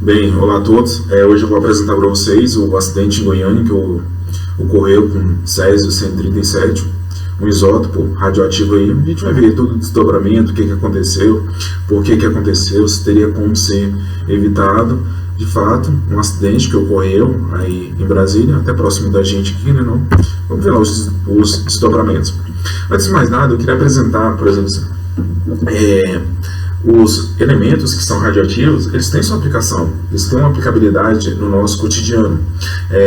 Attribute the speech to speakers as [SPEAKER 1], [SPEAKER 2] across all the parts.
[SPEAKER 1] Bem, olá a todos. Hoje eu vou apresentar para vocês o acidente em Goiânia que ocorreu com Césio 137, um isótopo radioativo aí. A gente vai ver todo o desdobramento, o que aconteceu, por que aconteceu, se teria como ser evitado. De fato, um acidente que ocorreu aí em Brasília, até próximo da gente aqui, né? Não? Vamos ver lá os desdobramentos. Antes de mais nada, eu queria apresentar, por exemplo, os elementos que são radioativos, eles têm sua aplicação, eles têm uma aplicabilidade no nosso cotidiano.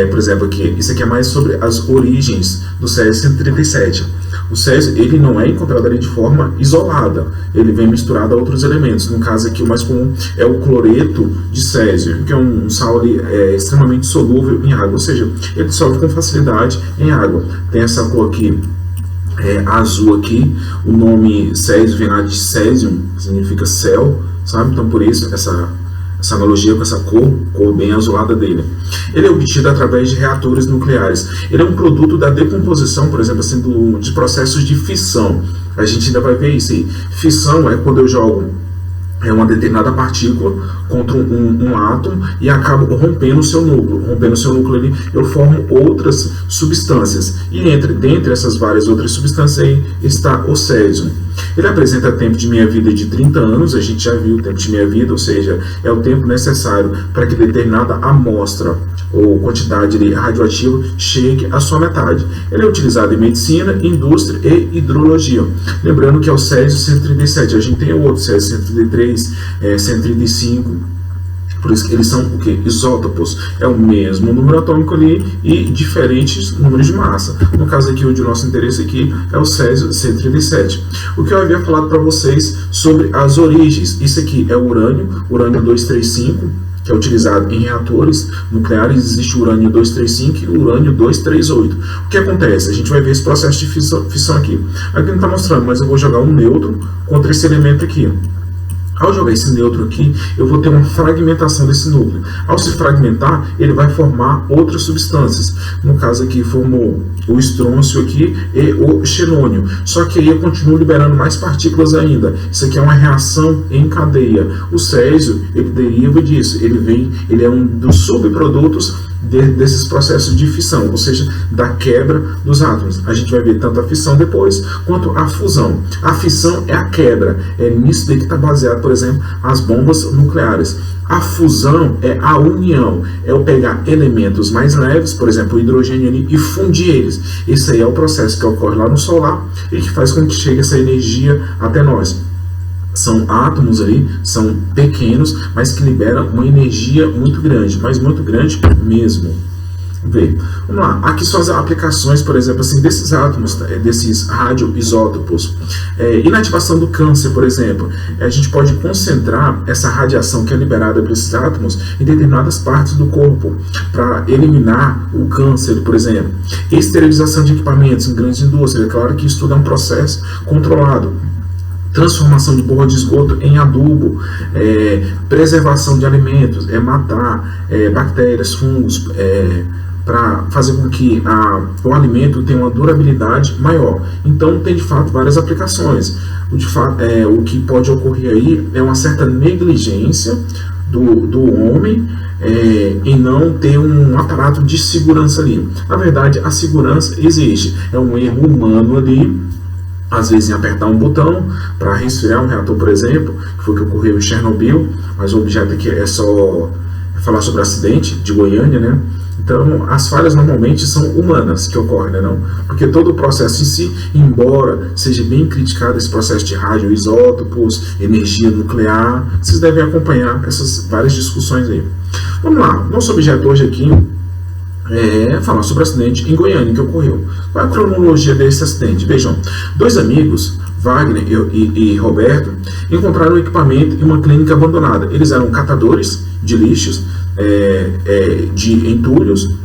[SPEAKER 1] Por exemplo, aqui, isso aqui é mais sobre as origens do Césio 137. O Césio, ele não é encontrado ali de forma isolada, ele vem misturado a outros elementos. No caso aqui, o mais comum é o cloreto de Césio, que é um sal ali, extremamente solúvel em água, ou seja, ele dissolve com facilidade em água. Tem essa cor aqui, azul aqui, o nome Césio vem lá de Césium, que significa céu, sabe? Então por isso essa analogia com essa cor bem azulada dele. Ele é obtido através de reatores nucleares. Ele é um produto da decomposição, por exemplo, assim, de processos de fissão. A gente ainda vai ver isso aí. Fissão é quando eu jogo uma determinada partícula contra um átomo e acabo rompendo o seu núcleo. Rompendo o seu núcleo ali, eu formo outras substâncias. E dentre essas várias outras substâncias aí está o Césio. Ele apresenta tempo de meia-vida de 30 anos, a gente já viu o tempo de meia-vida, ou seja, é o tempo necessário para que determinada amostra ou quantidade radioativa chegue à sua metade. Ele é utilizado em medicina, indústria e hidrologia. Lembrando que é o Césio 137, a gente tem o outro Césio 133, 135, por isso que eles são o que? Isótopos. É o mesmo número atômico ali e diferentes números de massa. No caso aqui, o de nosso interesse aqui é o Césio 137. O que eu havia falado para vocês sobre as origens. Isso aqui é o urânio 235, que é utilizado em reatores nucleares. Existe o urânio 235 e o urânio 238. O que acontece? A gente vai ver esse processo de fissão aqui. Aqui não está mostrando, mas eu vou jogar um nêutron contra esse elemento aqui. Ao jogar esse nêutron aqui, eu vou ter uma fragmentação desse núcleo. Ao se fragmentar, ele vai formar outras substâncias. No caso aqui, formou o estrôncio aqui e o xenônio. Só que aí eu continuo liberando mais partículas ainda. Isso aqui é uma reação em cadeia. O Césio, ele deriva disso. Ele é um dos subprodutos desses processos de fissão, ou seja, da quebra dos átomos. A gente vai ver tanto a fissão depois, quanto a fusão. A fissão é a quebra, é nisso daí que está baseado, por exemplo, as bombas nucleares. A fusão é a união, é eu pegar elementos mais leves, por exemplo, o hidrogênio ali, e fundir eles. Esse aí é o processo que ocorre lá no solar e que faz com que chegue essa energia até nós. São átomos ali, são pequenos, mas que liberam uma energia muito grande, mas muito grande mesmo. Vamos lá, aqui são as aplicações, por exemplo, assim, desses átomos, desses radioisótopos. Inativação do câncer, por exemplo. A gente pode concentrar essa radiação que é liberada por esses átomos em determinadas partes do corpo, para eliminar o câncer, por exemplo. Esterilização de equipamentos em grandes indústrias. É claro que isso tudo é um processo controlado. Transformação de borra de esgoto em adubo, preservação de alimentos, matar bactérias, fungos, para fazer com que o alimento tenha uma durabilidade maior. Então tem de fato várias aplicações. O que pode ocorrer aí é uma certa negligência do homem em não ter um aparato de segurança ali. Na verdade, a segurança existe, é um erro humano ali, às vezes em apertar um botão para resfriar um reator, por exemplo, que foi o que ocorreu em Chernobyl, mas o objeto aqui é só falar sobre o acidente de Goiânia, né? Então, as falhas normalmente são humanas que ocorrem, né, não? Porque todo o processo em si, embora seja bem criticado esse processo de radioisótopos, energia nuclear, vocês devem acompanhar essas várias discussões aí. Vamos lá, nosso objeto hoje aqui falar sobre o acidente em Goiânia que ocorreu. Qual é a cronologia desse acidente? Vejam, dois amigos, Wagner e Roberto, encontraram um equipamento em uma clínica abandonada. Eles eram catadores de lixos, de entulhos,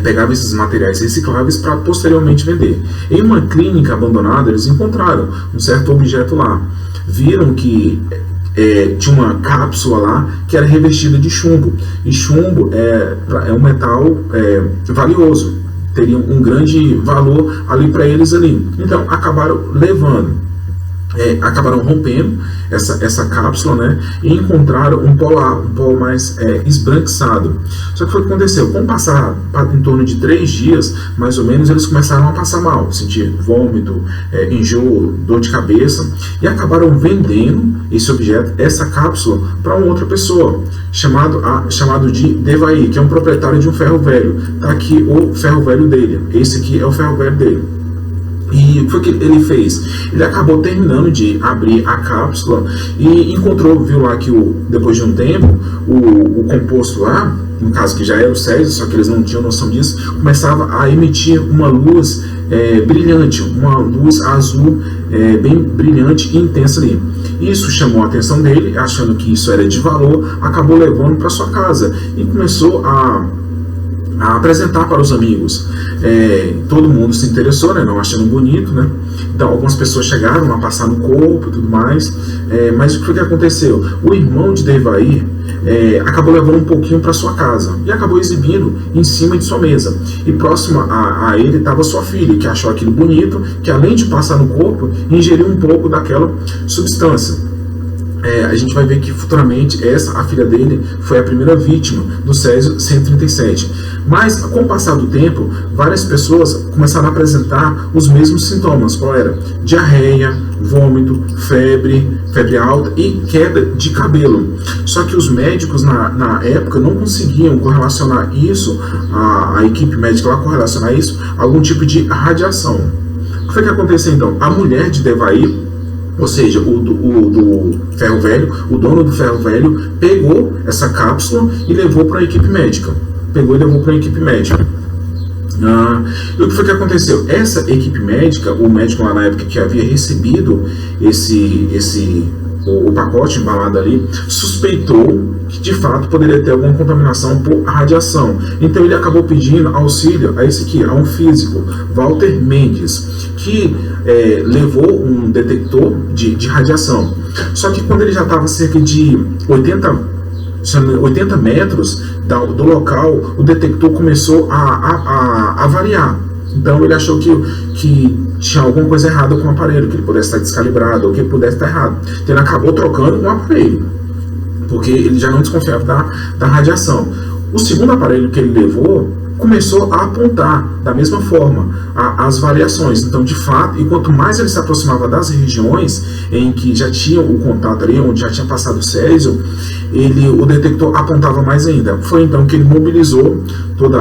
[SPEAKER 1] pegavam esses materiais recicláveis para posteriormente vender. Em uma clínica abandonada, eles encontraram um certo objeto lá. Viram que tinha uma cápsula lá que era revestida de chumbo. E chumbo é um metal valioso. Teria um grande valor ali para eles ali. Então, acabaram levando. acabaram rompendo essa cápsula, né, e encontraram um polo mais esbranquiçado. Só que foi o que aconteceu, com passar em torno de 3 dias, mais ou menos, eles começaram a passar mal, sentir vômito, enjoo, dor de cabeça, e acabaram vendendo esse objeto, essa cápsula, para uma outra pessoa, chamado de Devair, que é um proprietário de um ferro velho. Tá aqui o ferro velho dele, esse aqui é o ferro velho dele. E o que foi que ele fez? Ele acabou terminando de abrir a cápsula e viu lá que depois de um tempo, o composto lá, no caso que já era o césio, só que eles não tinham noção disso, começava a emitir uma luz brilhante, uma luz azul bem brilhante e intensa ali. Isso chamou a atenção dele, achando que isso era de valor, acabou levando para sua casa e começou a apresentar para os amigos. Todo mundo se interessou, né, não achando bonito, né? Então algumas pessoas chegaram a passar no corpo e tudo mais, mas o que aconteceu? O irmão de Devair acabou levando um pouquinho para sua casa e acabou exibindo em cima de sua mesa. E próximo a ele estava sua filha, que achou aquilo bonito, que além de passar no corpo, ingeriu um pouco daquela substância. A gente vai ver que futuramente a filha dele foi a primeira vítima do Césio 137. Mas com o passar do tempo, várias pessoas começaram a apresentar os mesmos sintomas. Qual era? Diarreia, vômito, febre alta e queda de cabelo. Só que os médicos na época não conseguiam correlacionar isso, a equipe médica lá correlacionar isso a algum tipo de radiação. O que foi que aconteceu então? A mulher de Devair, ou seja, o do ferro velho, o dono do ferro velho, pegou essa cápsula e levou para a equipe médica. E o que foi que aconteceu? Essa equipe médica, o médico lá na época que havia recebido o pacote embalado ali, suspeitou que de fato poderia ter alguma contaminação por radiação. Então ele acabou pedindo auxílio a um físico, Walter Mendes, que levou um detector de radiação. Só que quando ele já estava cerca de 80 metros do local, o detector começou a variar. Então ele achou que tinha alguma coisa errada com o aparelho, que ele pudesse estar descalibrado ou que ele pudesse estar errado. Então ele acabou trocando um aparelho, porque ele já não desconfiava da radiação. O segundo aparelho que ele levou começou a apontar da mesma forma as variações. Então, de fato, e quanto mais ele se aproximava das regiões em que já tinha o contato ali, onde já tinha passado o césio, o detector apontava mais ainda. Foi então que ele mobilizou toda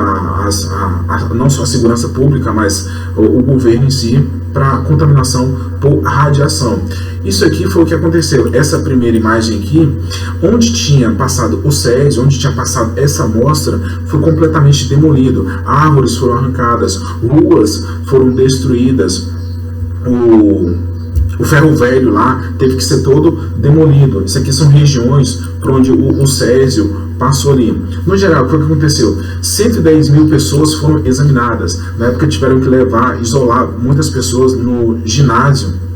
[SPEAKER 1] não só a segurança pública, mas o governo em si, para contaminação por radiação. Isso aqui foi o que aconteceu. Essa primeira imagem aqui, onde tinha passado o césio, onde tinha passado essa amostra, foi completamente demolido. Árvores foram arrancadas, ruas foram destruídas, o ferro velho lá teve que ser todo demolido. Isso aqui são regiões por onde o césio passou ali. No geral, o que aconteceu? 110 mil pessoas foram examinadas. Na época tiveram que isolar muitas pessoas no ginásio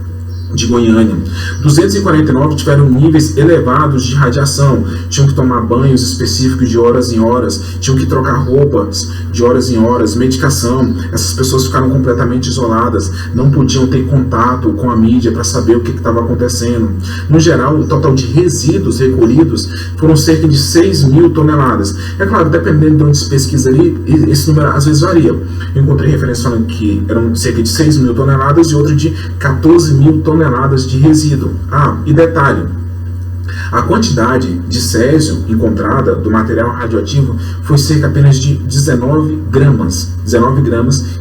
[SPEAKER 1] de Goiânia. 249 tiveram níveis elevados de radiação, tinham que tomar banhos específicos de horas em horas, tinham que trocar roupas de horas em horas, medicação. Essas pessoas ficaram completamente isoladas, não podiam ter contato com a mídia para saber o que estava acontecendo. No geral, o total de resíduos recolhidos foram cerca de 6 mil toneladas. É claro, dependendo de onde se pesquisa ali, esse número às vezes varia. Eu encontrei referência falando que eram cerca de 6 mil toneladas e outro de 14 mil toneladas de resíduo. E detalhe, a quantidade de césio encontrada do material radioativo foi cerca apenas de 19 gramas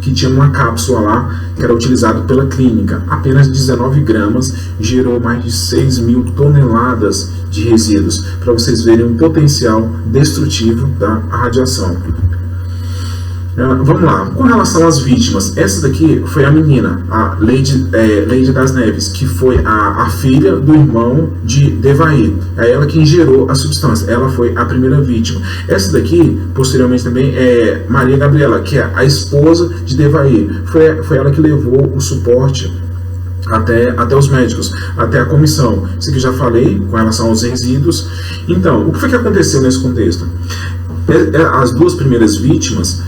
[SPEAKER 1] que tinha uma cápsula lá que era utilizado pela clínica. Apenas 19 gramas gerou mais de 6 mil toneladas de resíduos, para vocês verem o potencial destrutivo da radiação. Vamos lá, com relação às vítimas, essa daqui foi a menina, a Leide das Neves, que foi a filha do irmão de Devair. É ela que ingerou a substância, ela foi a primeira vítima. Essa daqui, posteriormente também, é Maria Gabriela, que é a esposa de Devair. Foi ela que levou o suporte até os médicos, até a comissão. Isso aqui já falei com relação aos resíduos. Então, o que foi que aconteceu nesse contexto? As duas primeiras vítimas,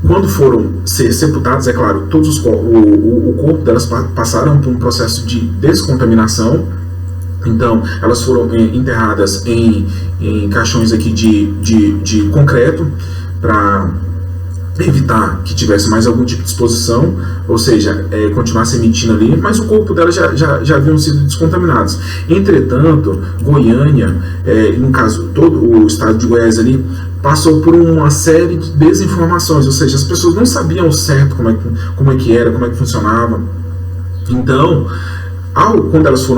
[SPEAKER 1] Quando foram ser sepultadas, é claro, todos o corpo delas passaram por um processo de descontaminação. Então, elas foram enterradas em caixões aqui de concreto, para evitar que tivesse mais algum tipo de exposição, ou seja, continuasse emitindo ali, mas o corpo delas já haviam sido descontaminados. Entretanto, Goiânia, no caso, todo o estado de Goiás ali, passou por uma série de desinformações, ou seja, as pessoas não sabiam certo como é que era, como é que funcionava. Então, quando elas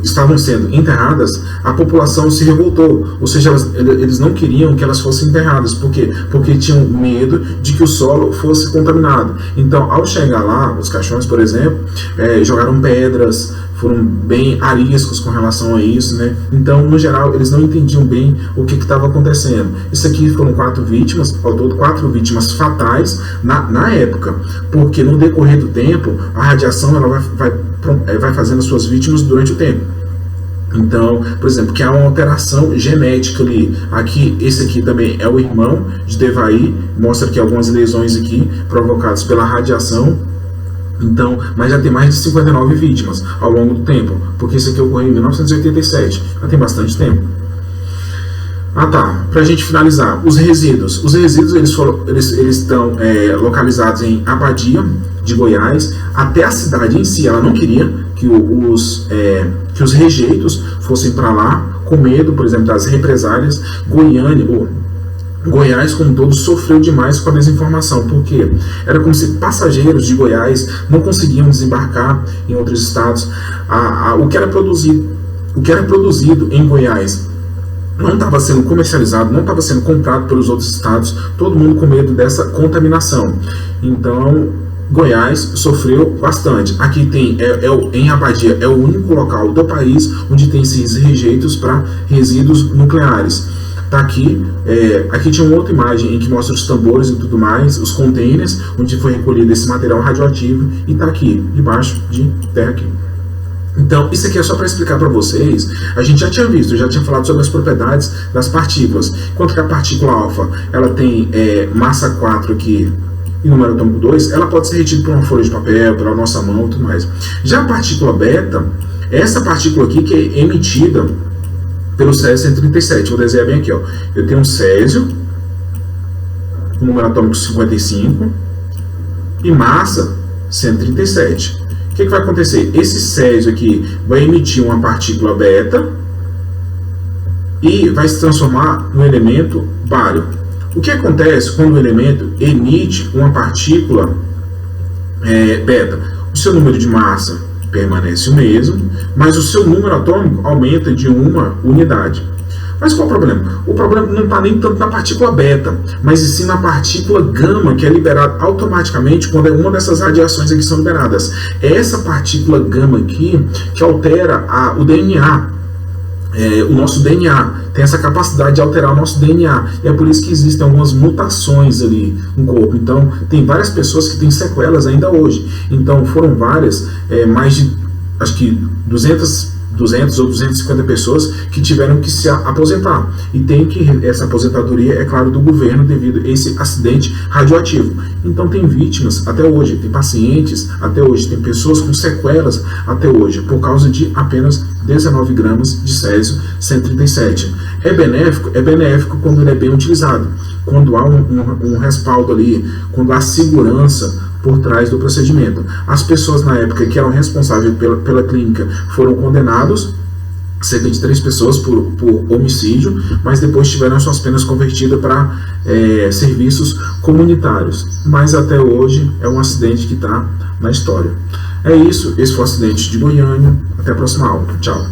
[SPEAKER 1] estavam sendo enterradas, a população se revoltou, ou seja, eles não queriam que elas fossem enterradas. Por quê? Porque tinham medo de que o solo fosse contaminado. Então, ao chegar lá, os caixões, por exemplo, jogaram pedras, foram bem ariscos com relação a isso, né? Então, no geral, eles não entendiam bem o que estava acontecendo. Isso aqui foram 4 vítimas, ao todo 4 vítimas fatais na época, porque no decorrer do tempo, a radiação ela vai fazendo as suas vítimas durante o tempo. Então, por exemplo, que há uma alteração genética ali. Aqui, esse aqui também é o irmão de Devaí, mostra aqui algumas lesões aqui provocadas pela radiação. Então, mas já tem mais de 59 vítimas ao longo do tempo, porque isso aqui ocorreu em 1987, já tem bastante tempo. Tá, pra gente finalizar, os resíduos. Os resíduos, eles estão localizados em Abadia de Goiás. Até a cidade em si, ela não queria que os rejeitos fossem para lá, com medo, por exemplo, das represálias. Goiás, como um todo, sofreu demais com a desinformação, porque era como se passageiros de Goiás não conseguiam desembarcar em outros estados. O que era produzido em Goiás não estava sendo comercializado, não estava sendo comprado pelos outros estados, todo mundo com medo dessa contaminação. Então, Goiás sofreu bastante. Aqui tem, em Abadia, é o único local do país onde tem esses rejeitos para resíduos nucleares. Tá aqui, aqui tinha uma outra imagem em que mostra os tambores e tudo mais, os containers, onde foi recolhido esse material radioativo, e tá aqui, debaixo de terra aqui. Então, isso aqui é só para explicar para vocês. A gente já tinha visto, já tinha falado sobre as propriedades das partículas. Enquanto que a partícula alfa, ela tem massa 4 aqui e número atômico 2, ela pode ser retida por uma folha de papel, pela nossa mão e tudo mais. Já a partícula beta, essa partícula aqui que é emitida pelo Césio 137, vou desenhar bem aqui, ó. Eu tenho um Césio, o número atômico 55, e massa 137. O que vai acontecer? Esse Césio aqui vai emitir uma partícula beta e vai se transformar no elemento bário. O que acontece quando o elemento emite uma partícula beta? O seu número de massa permanece o mesmo, mas o seu número atômico aumenta de uma unidade. Mas qual o problema? O problema não está nem tanto na partícula beta, mas sim na partícula gama, que é liberada automaticamente quando uma dessas radiações aqui são liberadas. É essa partícula gama aqui que altera o DNA. O nosso DNA tem essa capacidade de alterar o nosso DNA, e é por isso que existem algumas mutações ali no corpo. Então, tem várias pessoas que têm sequelas ainda hoje. Então, foram várias, mais de, acho que 200 ou 250 pessoas que tiveram que se aposentar. E tem que essa aposentadoria, é claro, do governo devido a esse acidente radioativo. Então tem vítimas até hoje, tem pacientes até hoje, tem pessoas com sequelas até hoje, por causa de apenas 19 gramas de Césio 137. É benéfico quando ele é bem utilizado, quando há um respaldo ali, quando há segurança por trás do procedimento. As pessoas na época que eram responsáveis pela clínica foram condenados, cerca de 3 pessoas por homicídio, mas depois tiveram suas penas convertidas para serviços comunitários. Mas até hoje é um acidente que está na história. É isso, esse foi o acidente de Goiânia. Até a próxima aula. Tchau.